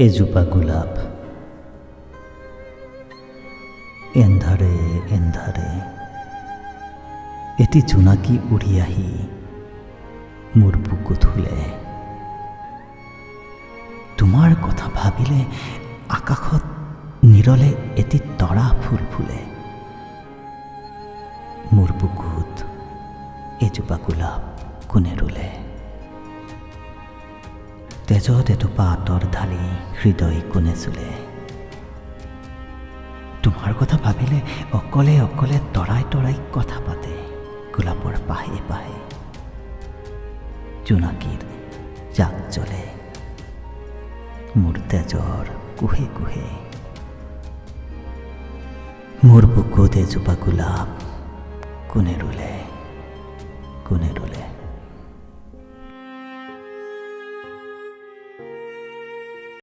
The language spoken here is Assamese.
এজোপা গোলাপ এন্ধাৰে এন্ধাৰে এটি জোনাকী উৰি আহি মোৰ বুকুত শুলে। তোমাৰ কথা ভাবিলে আকাশত নিৰলে এটি তৰা ফুল ফুলে। মোৰ বুকুত এজোপা গোলাপ কোনে ৰুলে? তেজত এটোপা আঁতৰ ঢালি হৃদয় কোনে চুলে? তোমাৰ কথা ভাবিলে অকলে অকলে তৰাই তৰাই কথা পাতে গোলাপৰ পাহে পাহে। জোনাকীৰ জাক জ্বলে মোৰ তেজৰ কুহে কুহে। মোৰ বুকুত এজোপা গোলাপ কোনে ৰুলে? কোনে ৰুলে?